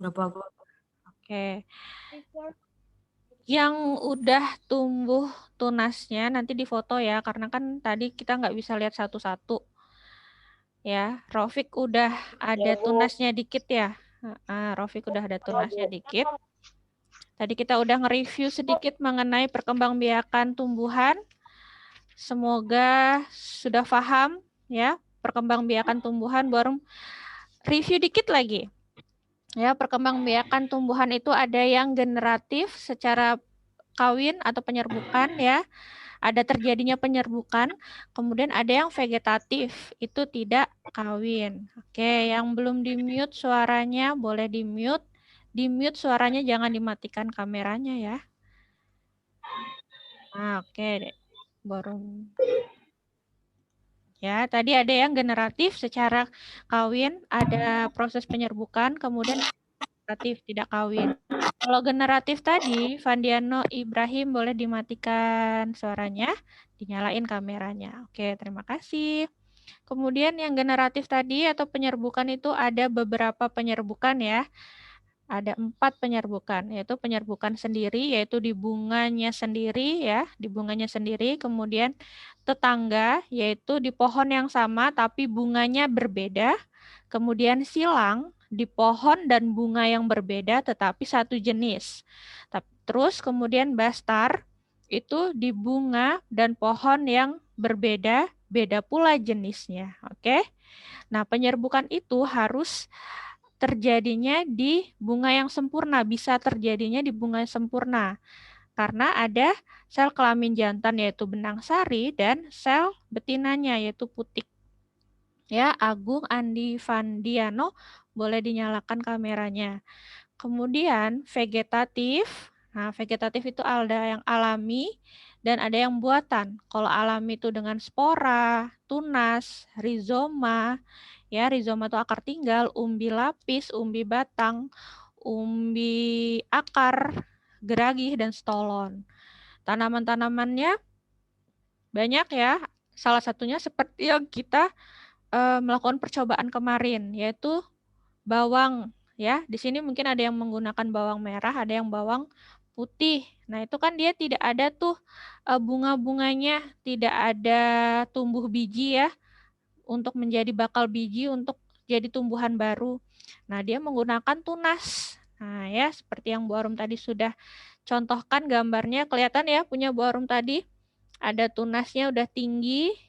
Berapa? Oke. Yang udah tumbuh tunasnya nanti difoto ya, karena kan tadi kita nggak bisa lihat satu-satu. Ya, Rofik udah ada tunasnya dikit ya. Rofik udah ada tunasnya dikit. Tadi kita udah nge-review sedikit mengenai perkembangbiakan tumbuhan. Semoga sudah paham ya perkembangbiakan tumbuhan. Baru review dikit lagi. Ya, perkembangbiakan tumbuhan itu ada yang generatif secara kawin atau penyerbukan ya. Ada terjadinya penyerbukan, kemudian ada yang vegetatif, itu tidak kawin. Oke, yang belum di-mute suaranya boleh di-mute. Di-mute suaranya, jangan dimatikan kameranya ya. Nah, oke deh. Baru ya, tadi ada yang generatif secara kawin, ada proses penyerbukan, kemudian generatif tidak kawin. Kalau generatif tadi, Vandiano Ibrahim boleh dimatikan suaranya, dinyalain kameranya. Oke, terima kasih. Kemudian yang generatif tadi atau penyerbukan itu ada beberapa penyerbukan ya. Ada 4 penyerbukan, yaitu penyerbukan sendiri, yaitu di bunganya sendiri ya, di bunganya sendiri. Kemudian tetangga, yaitu di pohon yang sama tapi bunganya berbeda. Kemudian silang, di pohon dan bunga yang berbeda tetapi satu jenis. Terus kemudian bastar, itu di bunga dan pohon yang berbeda, beda pula jenisnya. Oke. Nah, penyerbukan itu harus terjadinya di bunga yang sempurna, bisa terjadinya di bunga yang sempurna. Karena ada sel kelamin jantan yaitu benang sari dan sel betinanya yaitu putik. Ya, Agung Andi Vandiano boleh dinyalakan kameranya. Kemudian vegetatif. Nah, vegetatif itu ada yang alami dan ada yang buatan. Kalau alami itu dengan spora, tunas, rizoma, ya rizoma itu akar tinggal, umbi lapis, umbi batang, umbi akar, geragih, dan stolon. Tanaman-tanamannya banyak ya. Salah satunya seperti yang kita melakukan percobaan kemarin, yaitu bawang ya. Di sini mungkin ada yang menggunakan bawang merah, ada yang bawang putih. Nah, itu kan dia tidak ada tuh bunga-bunganya, tidak ada tumbuh biji ya untuk menjadi bakal biji untuk jadi tumbuhan baru. Nah, dia menggunakan tunas. Nah, ya seperti yang Bu Arum tadi sudah contohkan gambarnya, kelihatan ya punya Bu Arum tadi. Ada tunasnya udah tinggi.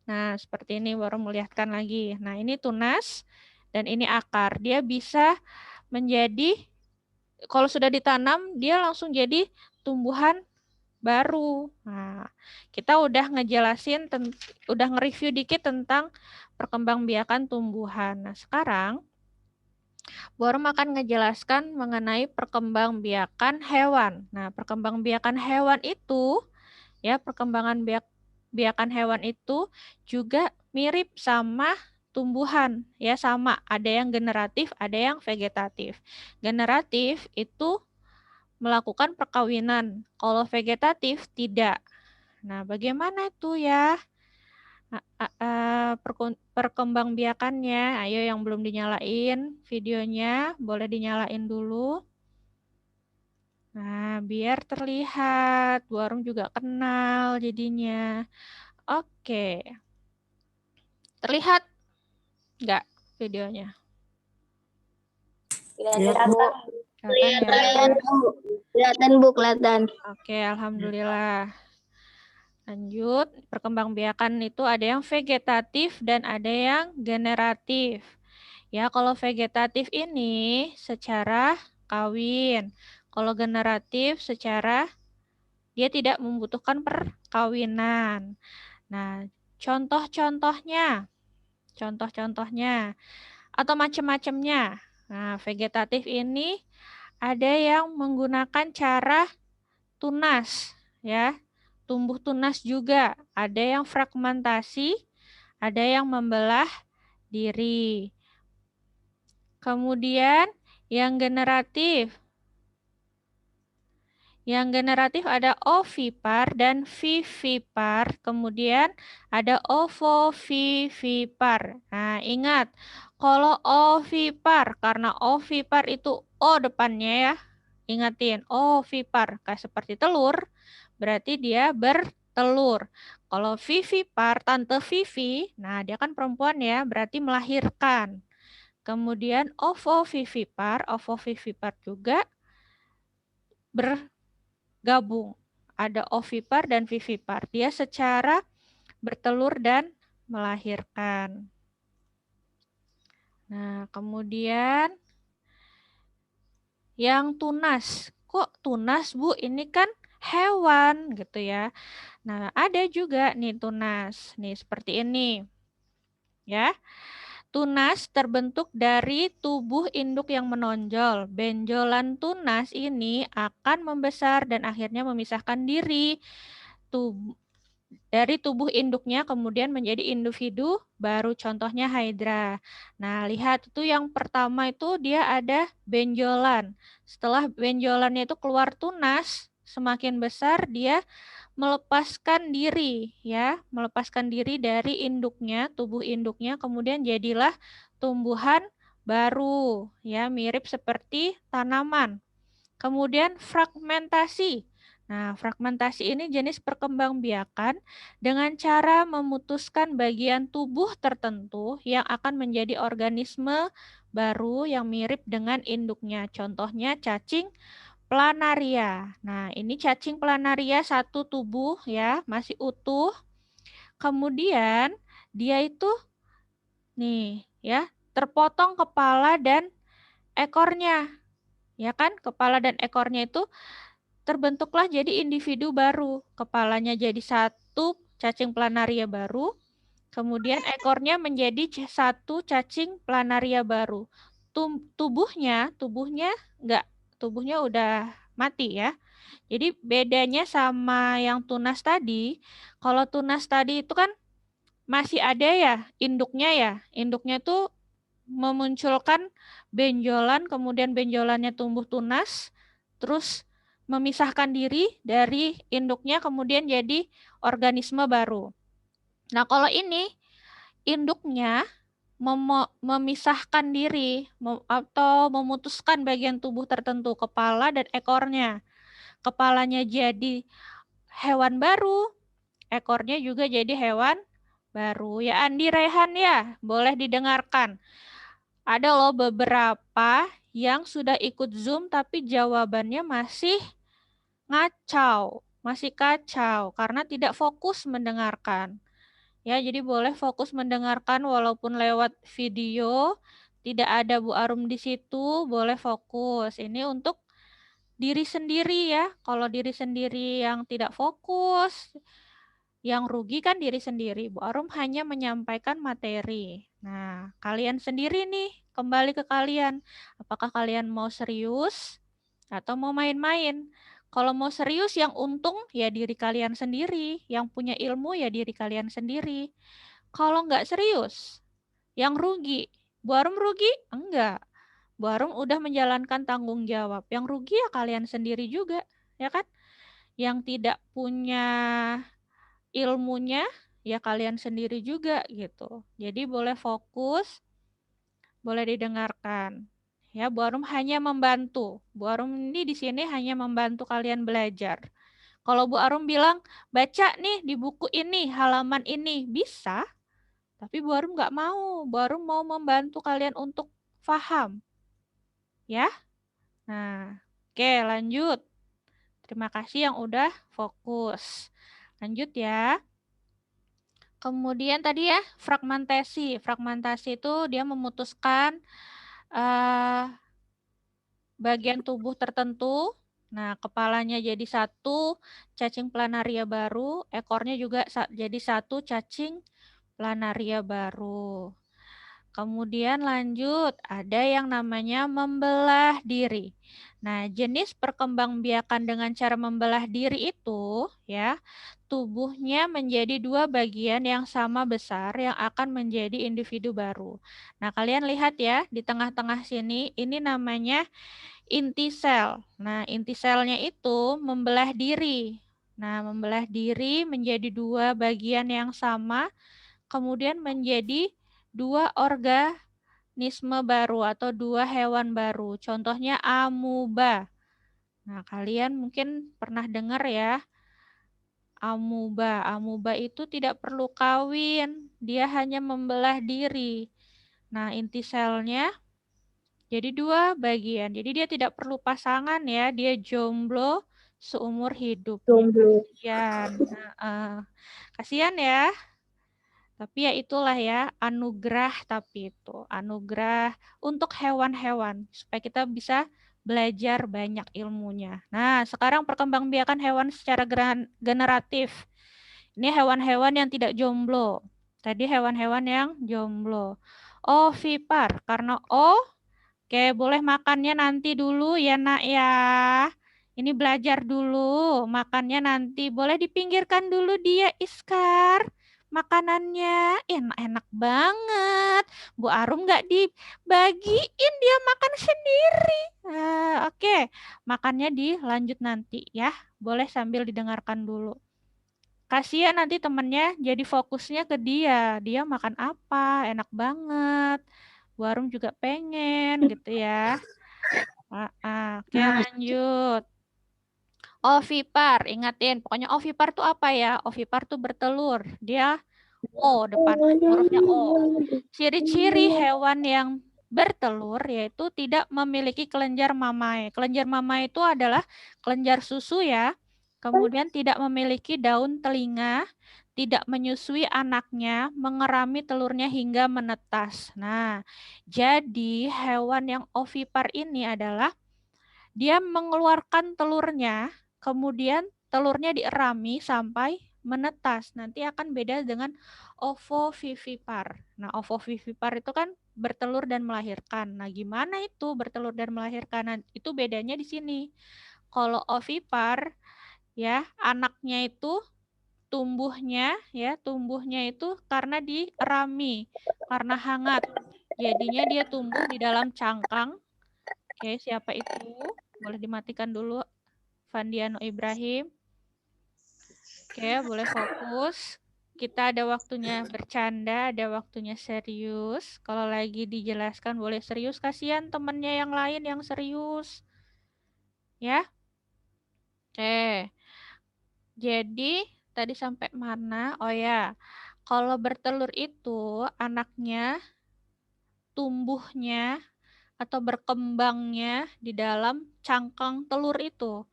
Nah, seperti ini baru melihatkan lagi. Nah, ini tunas dan ini akar. Dia bisa menjadi, kalau sudah ditanam, dia langsung jadi tumbuhan baru. Nah, kita udah ngejelasin, udah nge-review dikit tentang perkembangbiakan tumbuhan. Nah, sekarang baru akan ngejelaskan mengenai perkembangbiakan hewan. Nah, perkembangbiakan hewan itu, ya perkembangan biakan hewan itu juga mirip sama tumbuhan, ya sama. Ada yang generatif, ada yang vegetatif. Generatif itu melakukan perkawinan. Kalau vegetatif tidak. Nah, bagaimana itu ya perkembangbiakannya? Ayo yang belum dinyalain videonya, boleh dinyalain dulu. Nah, biar terlihat, Warung juga kenal jadinya. Oke. Terlihat nggak videonya? Lihat, Bu. Kelihatan ya? Kelihatan Bu, kelihatan. Oke, alhamdulillah. Lanjut, perkembangbiakan itu ada yang vegetatif dan ada yang generatif. Ya, kalau vegetatif ini secara kawin. Kalau generatif secara dia tidak membutuhkan perkawinan. Nah, contoh-contohnya atau macam-macamnya. Nah, vegetatif ini ada yang menggunakan cara tunas, ya. Tumbuh tunas juga. Ada yang fragmentasi, ada yang membelah diri. Kemudian yang generatif. Yang generatif ada ovipar dan vivipar. Kemudian ada ovovivipar. Nah, ingat, Kalau ovipar, karena ovipar itu O depannya ya. Ingatin, ovipar, kayak seperti telur, berarti dia bertelur. Kalau vivipar, Tante Vivi, nah dia kan perempuan ya, berarti melahirkan. Kemudian ovovivipar juga bergabung. Ada ovipar dan vivipar. Dia secara bertelur dan melahirkan. Nah, kemudian yang tunas. Kok tunas, Bu? Ini kan hewan gitu ya. Nah, ada juga nih tunas. Nih seperti ini. Ya. Tunas terbentuk dari tubuh induk yang menonjol. Benjolan tunas ini akan membesar dan akhirnya memisahkan diri dari tubuh induknya, kemudian menjadi individu baru, contohnya Hydra. Nah, lihat itu yang pertama itu dia ada benjolan. Setelah benjolannya itu keluar tunas, semakin besar dia melepaskan diri ya, melepaskan diri dari induknya, tubuh induknya, kemudian jadilah tumbuhan baru ya, mirip seperti tanaman. Kemudian fragmentasi. Nah, fragmentasi ini jenis perkembangbiakan dengan cara memutuskan bagian tubuh tertentu yang akan menjadi organisme baru yang mirip dengan induknya. Contohnya cacing planaria. Nah, ini cacing planaria satu tubuh ya, masih utuh. Kemudian dia itu nih ya, terpotong kepala dan ekornya. Ya kan? Kepala dan ekornya itu terbentuklah jadi individu baru. Kepalanya jadi satu cacing planaria baru. Kemudian ekornya menjadi satu cacing planaria baru. Tubuhnya tubuhnya udah mati ya. Jadi bedanya sama yang tunas tadi, kalau tunas tadi itu kan masih ada ya induknya ya. Induknya tuh memunculkan benjolan, kemudian benjolannya tumbuh tunas, terus memisahkan diri dari induknya, kemudian jadi organisme baru. Nah, kalau ini induknya memisahkan diri atau memutuskan bagian tubuh tertentu, kepala dan ekornya. Kepalanya jadi hewan baru, ekornya juga jadi hewan baru. Ya Andi Rehan ya, boleh didengarkan. Ada loh beberapa yang sudah ikut Zoom tapi jawabannya masih masih kacau karena tidak fokus mendengarkan. Ya, jadi boleh fokus mendengarkan walaupun lewat video, tidak ada Bu Arum di situ, boleh fokus. Ini untuk diri sendiri ya. Kalau diri sendiri yang tidak fokus, yang rugi kan diri sendiri. Bu Arum hanya menyampaikan materi. Nah, kalian sendiri nih, kembali ke kalian. Apakah kalian mau serius atau mau main-main? Kalau mau serius, yang untung ya diri kalian sendiri. Yang punya ilmu ya diri kalian sendiri. Kalau nggak serius, yang rugi. Bu Arum rugi? Enggak. Bu Arum udah menjalankan tanggung jawab. Yang rugi ya kalian sendiri juga, ya kan? Yang tidak punya ilmunya, ya kalian sendiri juga gitu. Jadi boleh fokus, boleh didengarkan. Ya, Bu Arum hanya membantu. Bu Arum ini di sini hanya membantu kalian belajar. Kalau Bu Arum bilang, baca nih di buku ini, halaman ini, bisa. Tapi Bu Arum nggak mau. Bu Arum mau membantu kalian untuk paham. Ya. Nah, oke lanjut. Terima kasih yang udah fokus. Lanjut ya. Kemudian tadi ya, fragmentasi. Fragmentasi itu dia memutuskan bagian tubuh tertentu. Nah, kepalanya jadi satu cacing planaria baru, ekornya juga jadi satu cacing planaria baru. Kemudian lanjut, ada yang namanya membelah diri. Nah, jenis perkembangbiakan dengan cara membelah diri itu ya, tubuhnya menjadi dua bagian yang sama besar yang akan menjadi individu baru. Nah, kalian lihat ya, di tengah-tengah sini, ini namanya inti sel. Nah, inti selnya itu membelah diri. Nah, membelah diri menjadi dua bagian yang sama, kemudian menjadi dua organisme baru atau 2 hewan baru. Contohnya amuba. Nah, kalian mungkin pernah dengar ya, amuba. Amuba itu tidak perlu kawin, dia hanya membelah diri. Nah, inti selnya jadi 2 bagian. Jadi dia tidak perlu pasangan ya, dia jomblo seumur hidupnya. Jomblo. Kasihan. Kasihan ya. Tapi ya itulah ya, anugerah tapi itu. Anugerah untuk hewan-hewan. Supaya kita bisa belajar banyak ilmunya. Nah, sekarang perkembangbiakan hewan secara generatif. Ini hewan-hewan yang tidak jomblo. Tadi hewan-hewan yang jomblo. Ovipar. Karena oke, boleh makannya nanti dulu ya nak ya. Ini belajar dulu, makannya nanti. Boleh dipinggirkan dulu dia, Iskar. Makanannya enak-enak banget. Bu Arum nggak dibagiin, dia makan sendiri. Oke, makannya dilanjut nanti ya. Boleh sambil didengarkan dulu. Kasihan nanti temennya jadi fokusnya ke dia. Dia makan apa, enak banget. Bu Arum juga pengen gitu ya. Oke, lanjut. Ovipar, ingatin. Pokoknya ovipar tuh apa ya? Ovipar tuh bertelur. Dia O depan, hurufnya O. Ciri-ciri hewan yang bertelur yaitu tidak memiliki kelenjar mamae. Kelenjar mamae itu adalah kelenjar susu ya. Kemudian tidak memiliki daun telinga, tidak menyusui anaknya, mengerami telurnya hingga menetas. Nah, jadi hewan yang ovipar ini adalah dia mengeluarkan telurnya, kemudian telurnya dierami sampai menetas. Nanti akan beda dengan ovovivipar. Nah, ovovivipar itu kan bertelur dan melahirkan. Nah, gimana itu bertelur dan melahirkan? Nah, itu bedanya di sini. Kalau ovipar ya, anaknya itu tumbuhnya itu karena dierami, karena hangat. Jadinya dia tumbuh di dalam cangkang. Oke, siapa itu? Boleh dimatikan dulu, Fandiano Ibrahim. Oke, boleh fokus. Kita ada waktunya bercanda, ada waktunya serius. Kalau lagi dijelaskan boleh serius, kasihan temennya yang lain yang serius. Ya. Oke. Jadi, tadi sampai mana? Oh ya, kalau bertelur itu anaknya tumbuhnya atau berkembangnya di dalam cangkang telur itu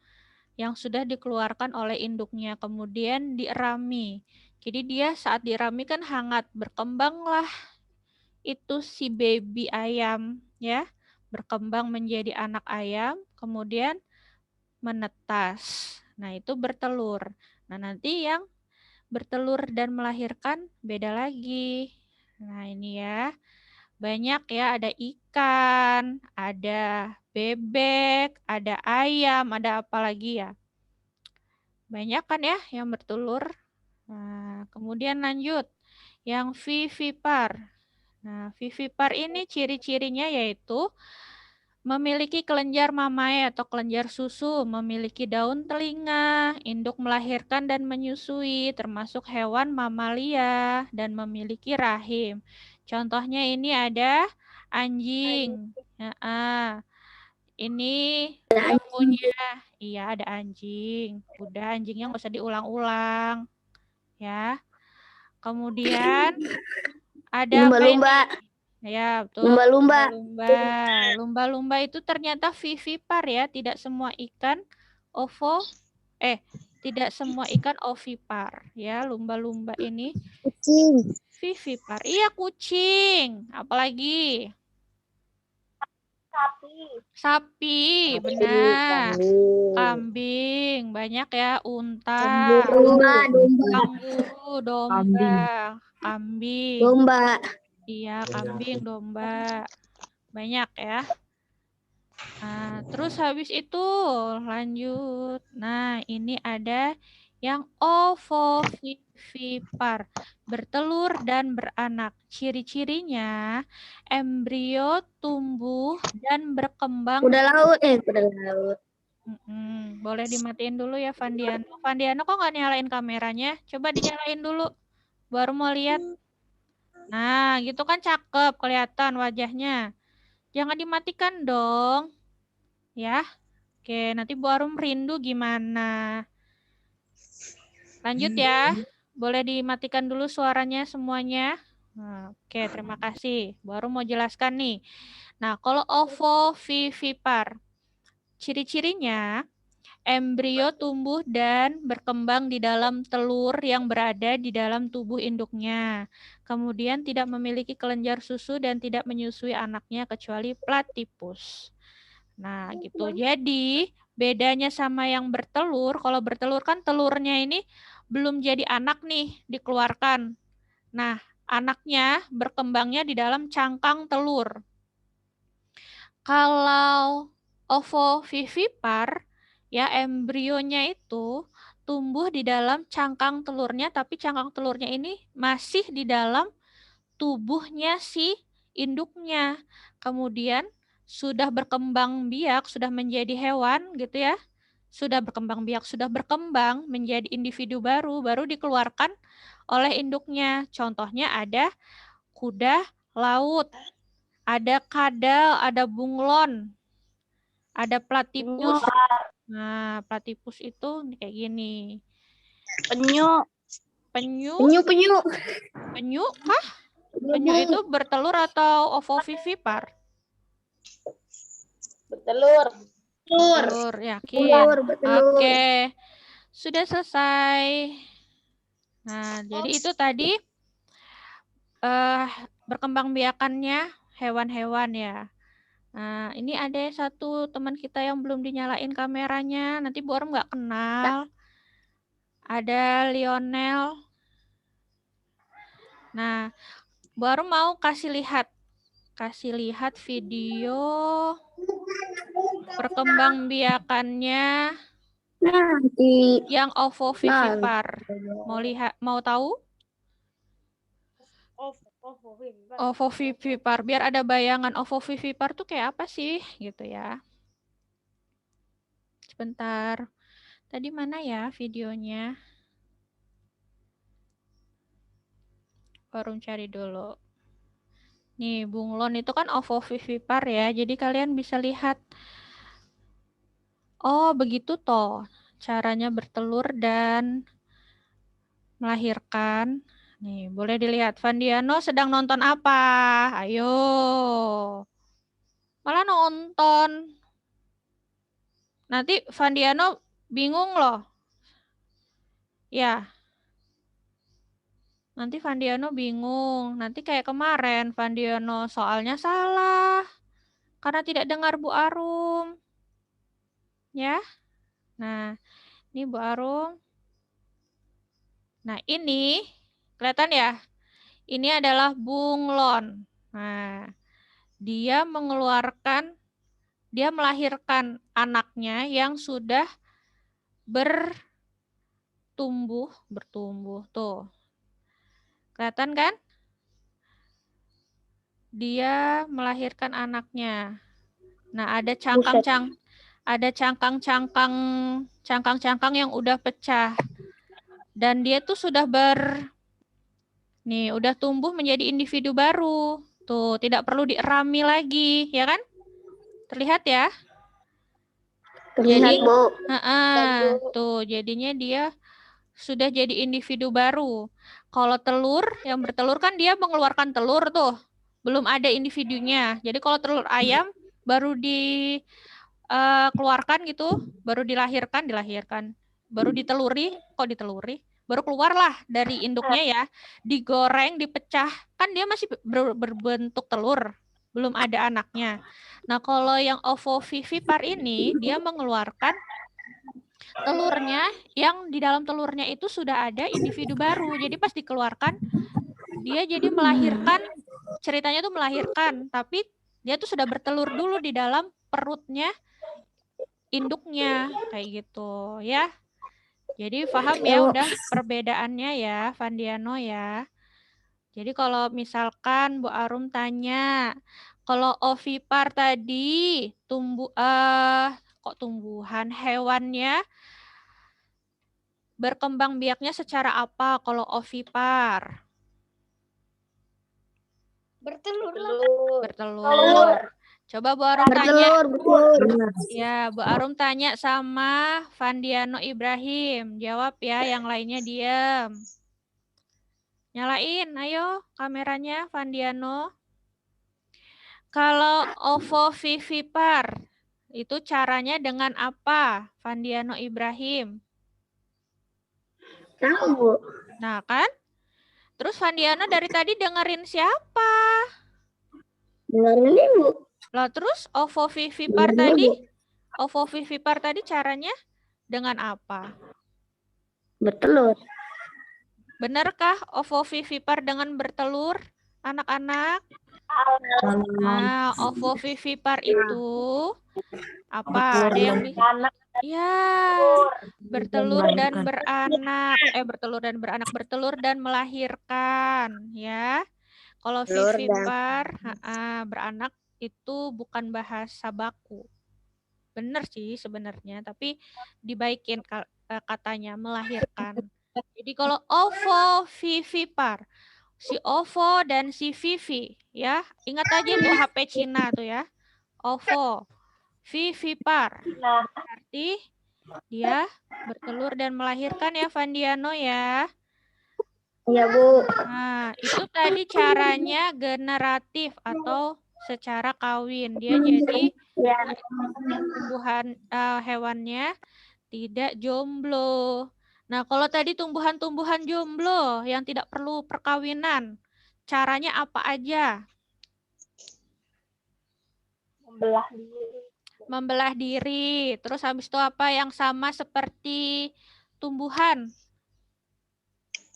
yang sudah dikeluarkan oleh induknya, kemudian dierami. Jadi dia saat dierami kan hangat, berkembanglah itu si baby ayam ya, berkembang menjadi anak ayam, kemudian menetas. Nah, itu bertelur. Nah, nanti yang bertelur dan melahirkan beda lagi. Nah, ini ya. Banyak ya, ada ikan, ada bebek, ada ayam, ada apa lagi ya? Banyak kan ya yang bertelur. Nah, kemudian lanjut. Yang vivipar. Nah, vivipar ini ciri-cirinya yaitu memiliki kelenjar mamae atau kelenjar susu, memiliki daun telinga, induk melahirkan dan menyusui, termasuk hewan mamalia, dan memiliki rahim. Contohnya ini ada anjing. Nah, ini dia punya, iya ada anjing. Udah anjingnya nggak usah diulang-ulang. Ya. Kemudian ada apa ini? Lumba-lumba. Ya, betul. Lumba-lumba. Lumba-lumba. Lumba-lumba itu ternyata vivipar ya, tidak semua ikan tidak semua ikan ovipar ya. Lumba-lumba ini Kucing. vivipar. Iya, kucing. Apalagi? Sapi, benar. Kambing, banyak ya. Unta, Domba. kanguru, domba, kambing. Domba. Iya, kambing, domba. Banyak ya. Nah, terus habis itu lanjut. Nah, ini ada yang ovovivipar, bertelur dan beranak. Ciri-cirinya embrio tumbuh dan berkembang. Kuda laut. Kuda laut. Boleh dimatiin dulu ya Fandiano. Fandiano kok nggak nyalain kameranya? Coba dinyalain dulu. Baru mau lihat. Nah, gitu kan cakep, kelihatan wajahnya. Jangan dimatikan dong. Ya. Oke, nanti Bu Arum rindu gimana? Lanjut ya. Boleh dimatikan dulu suaranya semuanya. Nah, oke, terima kasih. Bu Arum mau jelaskan nih. Nah, kalau ovovivipar, ciri-cirinya embrio tumbuh dan berkembang di dalam telur yang berada di dalam tubuh induknya. Kemudian tidak memiliki kelenjar susu dan tidak menyusui anaknya kecuali platypus. Nah, gitu. Jadi, bedanya sama yang bertelur, kalau bertelur kan telurnya ini belum jadi anak nih, dikeluarkan. Nah, anaknya berkembangnya di dalam cangkang telur. Kalau ovovivipar, ya embrionya itu tumbuh di dalam cangkang telurnya, tapi cangkang telurnya ini masih di dalam tubuhnya si induknya. Kemudian sudah berkembang biak, sudah menjadi hewan gitu ya. Sudah berkembang biak, sudah berkembang menjadi individu baru, baru dikeluarkan oleh induknya. Contohnya ada kuda laut, ada kadal, ada bunglon, ada platypus. Nah, platypus itu kayak gini. Penyu. Penyu, Penyu. penyu kah? Penyu itu bertelur atau ovovivipar? Bertelur. Telur, yakin? Bertelur. Oke, sudah selesai. Nah, jadi itu tadi berkembang biakannya hewan-hewan ya. Nah, ini ada satu teman kita yang belum dinyalain kameranya. Nanti Bu Arum nggak kenal. Ada Lionel. Nah, Bu Arum mau kasih lihat video perkembangbiakannya Nanti. yang ovovivipar. Mau tahu? Ovovivipar, biar ada bayangan ovovivipar tuh kayak apa sih gitu ya. Sebentar. Tadi mana ya videonya? Baru cari dulu. Nih, bunglon itu kan ovovivipar ya. Jadi kalian bisa lihat. Oh, begitu toh caranya bertelur dan melahirkan. Nih, boleh dilihat. Vandiano sedang nonton apa? Ayo. Malah nonton. Nanti Vandiano bingung loh. Ya. Nanti Vandiano bingung. Nanti kayak kemarin Vandiano soalnya salah. Karena tidak dengar Bu Arum. Ya. Nah, ini Bu Arum. Nah, ini kelihatan ya? Ini adalah bunglon. Nah, dia melahirkan anaknya yang sudah bertumbuh tuh. Kelihatan kan? Dia melahirkan anaknya. Nah, ada cangkang-cangkang yang udah pecah. Dan dia tuh udah tumbuh menjadi individu baru. Tuh, tidak perlu dierami lagi, ya kan? Terlihat ya? Terlihat, Bu. Tuh, jadinya dia sudah jadi individu baru. Kalau telur, yang bertelur kan dia mengeluarkan telur tuh. Belum ada individunya. Jadi kalau telur ayam baru dikeluarkan gitu, baru dilahirkan. Baru diteluri, baru keluarlah dari induknya ya. Digoreng, dipecah. Kan dia masih berbentuk telur. Belum ada anaknya. Nah, kalau yang ovovivipar ini, dia mengeluarkan telurnya yang di dalam telurnya itu sudah ada individu baru. Jadi pas dikeluarkan dia jadi melahirkan, ceritanya tuh melahirkan, tapi dia tuh sudah bertelur dulu di dalam perutnya induknya kayak gitu ya. Jadi paham ya udah perbedaannya ya Vandiano ya. Jadi kalau misalkan Bu Arum tanya, kalau ovipar tadi tumbuhan hewannya berkembang biaknya secara apa kalau ovipar? Bertelur. Bertelur. Coba Bu Arum tanya. Bertelur. Ya, Bu Arum tanya sama Fandiano Ibrahim. Jawab ya, yang lainnya diam. Nyalain, ayo kameranya Fandiano. Kalau ovovivipar, itu caranya dengan apa? Fandiano Ibrahim. Tahu. Nah kan? Terus Fandiano dari tadi dengerin siapa? Dengerin Ibu. Lah terus ovovivipar tadi? Ovovivipar tadi caranya dengan apa? Bertelur. Benarkah ovovivipar dengan bertelur, anak-anak? Nah, ovovivipar itu apa? Ada yang ya, bertelur dan beranak. Bertelur dan melahirkan, ya. Kalau vivipar, beranak itu bukan bahasa baku. Benar sih sebenarnya, tapi dibaikin katanya melahirkan. Jadi kalau ovovivipar, si ovo dan si vivi, ya. Ingat aja tuh HP Cina tuh ya. Ovovivipar. Berarti dia bertelur dan melahirkan ya Fandiano ya. Iya, Bu. Nah, itu tadi caranya generatif atau secara kawin. Dia jadi tumbuhan hewannya tidak jomblo. Nah, kalau tadi tumbuhan-tumbuhan jomblo yang tidak perlu perkawinan, caranya apa aja? Membelah diri. Terus habis itu apa yang sama seperti tumbuhan?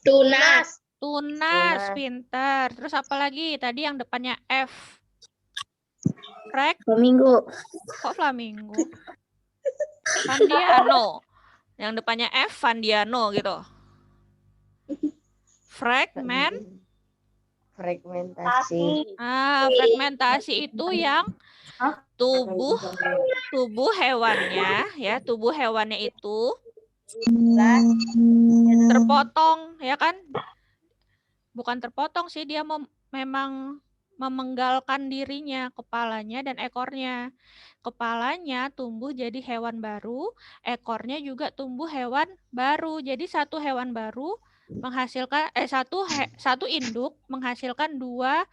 Tunas. Pintar. Terus apa lagi? Tadi yang depannya F. Flamingo. Kok flamingo? Fandiano. Yang depannya F, Fandiano gitu. Fragmentasi. Fragmentasi itu yang tubuh hewannya ya, tubuh hewannya itu terpotong ya kan? Bukan terpotong sih, dia memang memenggalkan dirinya, kepalanya dan ekornya. Kepalanya tumbuh jadi hewan baru, ekornya juga tumbuh hewan baru. Jadi satu hewan baru menghasilkan satu induk menghasilkan dua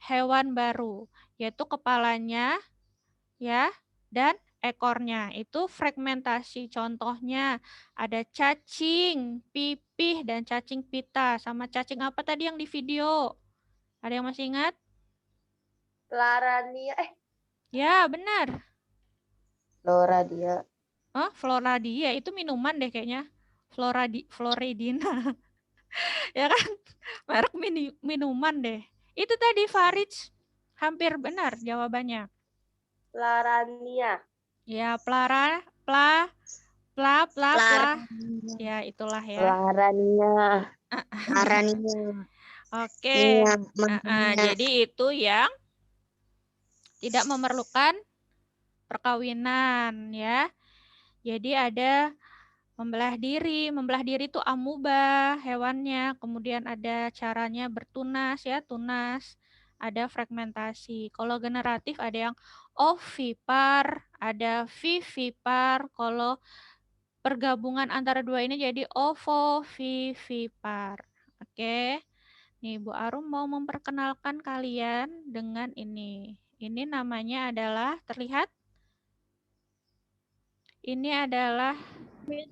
hewan baru, yaitu kepalanya ya dan ekornya. Itu fragmentasi. Contohnya ada cacing pipih dan cacing pita. Sama cacing apa tadi yang di video? Ada yang masih ingat? Larania. Ya, benar. Floradia. Oh, Floradia itu minuman deh kayaknya. Floridina. Ya kan? Merek minuman deh. Itu tadi Farid hampir benar jawabannya. Larania. Ya, ya itulah ya. Larania. Oke. Jadi itu yang tidak memerlukan perkawinan ya. Jadi ada membelah diri itu amuba hewannya, kemudian ada caranya bertunas ya, tunas, ada fragmentasi. Kalau generatif ada yang ovipar, ada vivipar. Kalau pergabungan antara dua ini jadi ovovivipar. Oke. Nih Bu Arum mau memperkenalkan kalian dengan ini. Ini namanya adalah, terlihat? Ini adalah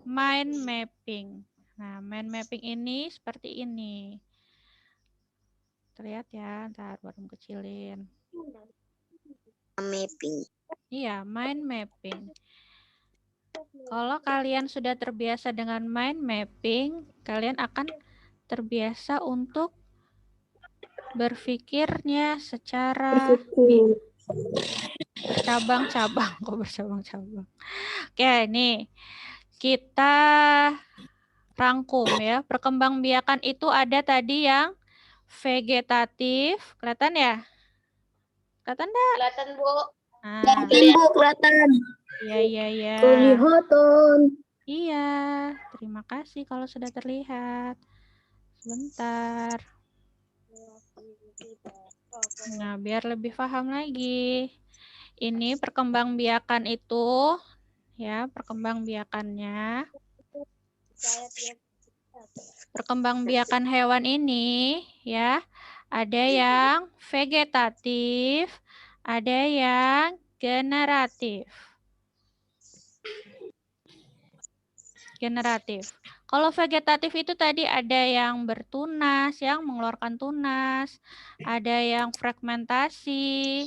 mind mapping. Nah, mind mapping ini seperti ini. Terlihat ya, ntar baru kecilin. Mapping. Iya, mind mapping. Kalau kalian sudah terbiasa dengan mind mapping, kalian akan terbiasa untuk berpikirnya secara cabang-cabang. Kok bercabang-cabang? Oke, nih. Kita rangkum ya. Perkembangbiakan itu ada tadi yang vegetatif. Kelihatan ya? Kelihatan enggak? Kelihatan, Bu. Kelihatan. Iya. Kelihatan. Iya, terima kasih kalau sudah terlihat. Sebentar. Nah, biar lebih paham lagi. Ini perkembangbiakan itu, ya, perkembangbiakannya. Perkembangbiakan hewan ini, ya, ada yang vegetatif, ada yang generatif. Generatif. Kalau vegetatif itu tadi ada yang bertunas, yang mengeluarkan tunas, ada yang fragmentasi.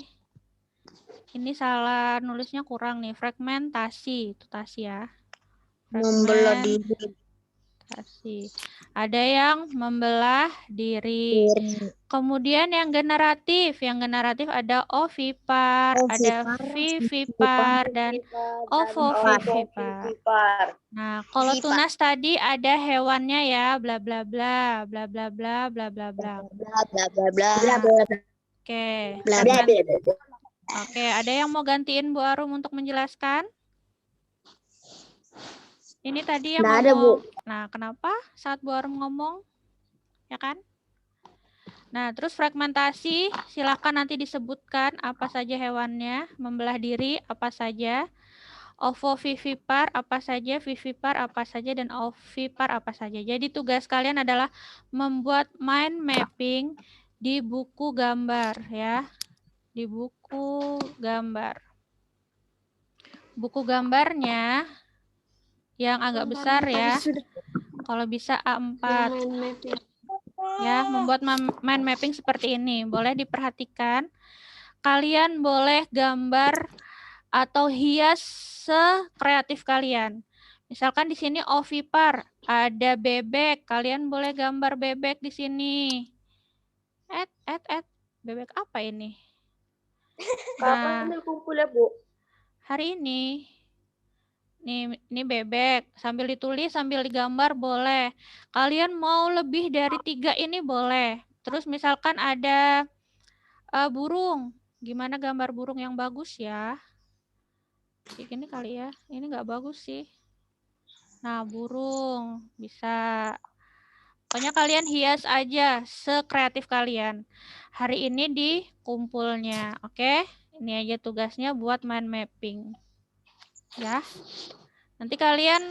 Ini salah nulisnya kurang nih, fragmentasi, itu tasi ya. Membelah diri. Fragmentasi. Ada yang membelah diri. Kemudian yang generatif ada ovipar, ada vivipar, dan ovovivipar. Nah, kalau tunas tadi ada hewannya ya, bla bla bla, bla bla bla, bla bla bla. Bla bla bla bla. Oke. Bla bla bla. Oke, ada yang mau gantiin Bu Arum untuk menjelaskan? Ini tadi yang Nggak ada, ngomong. Bu. Nah, kenapa saat Bu Arum ngomong? Ya kan? Nah, terus fragmentasi, silakan nanti disebutkan apa saja hewannya, membelah diri apa saja, ovovivipar apa saja, vivipar apa saja, dan ovipar apa saja. Jadi tugas kalian adalah membuat mind mapping di buku gambar ya, di buku gambar. Buku gambarnya yang agak besar ya, kalau bisa A4. Ya, membuat mind mapping seperti ini. Boleh diperhatikan. Kalian boleh gambar atau hias sekreatif kalian. Misalkan di sini ovipar, ada bebek. Kalian boleh gambar bebek di sini. Bebek apa ini? Kapan kumpul ya, Bu? Hari ini. Ini bebek. Sambil ditulis, sambil digambar boleh. Kalian mau lebih dari 3 ini boleh. Terus misalkan ada burung. Gimana gambar burung yang bagus ya? Kayak gini kali ya. Ini nggak bagus sih. Nah, burung. Bisa. Pokoknya kalian hias aja sekreatif kalian. Hari ini di kumpulnya. Oke? Ini aja tugasnya buat mind mapping. Ya. Nanti kalian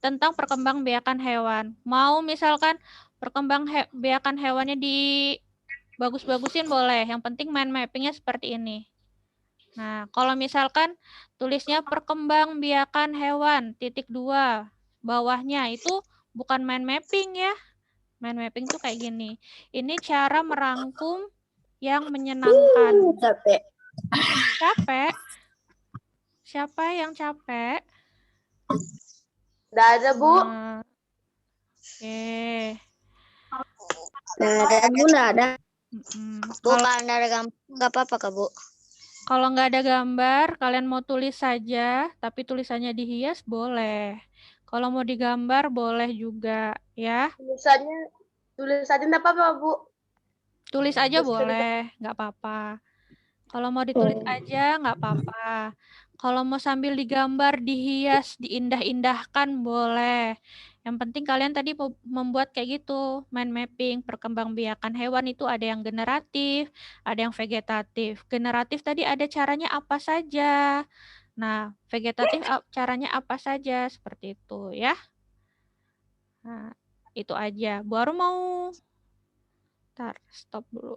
tentang perkembangbiakan hewan. Mau misalkan perkembangbiakan hewannya dibagus-bagusin boleh. Yang penting mind mappingnya seperti ini. Nah, kalau misalkan tulisnya perkembangbiakan hewan, (2), bawahnya itu bukan mind mapping ya. Mind mapping tuh kayak gini. Ini cara merangkum yang menyenangkan. Capek. Capek? Siapa yang capek? Nggak ada, Bu. Nah, oke. Nggak ada, Bu. Nggak ada. Kalau nggak ada gambar, nggak apa-apa, Kak, Bu. Kalau nggak ada gambar, kalian mau tulis saja, tapi tulisannya dihias boleh. Kalau mau digambar boleh juga, ya. Tulisannya nggak apa-apa, Bu. Tulis aja boleh, nggak apa-apa. Kalau mau ditulis aja nggak apa-apa. Kalau mau sambil digambar, dihias, diindah-indahkan boleh. Yang penting kalian tadi membuat kayak gitu, mind mapping, perkembangbiakan hewan itu ada yang generatif, ada yang vegetatif. Generatif tadi ada caranya apa saja. Nah, vegetatif caranya apa saja, seperti itu ya. Nah, itu aja. Baru mau stop dulu.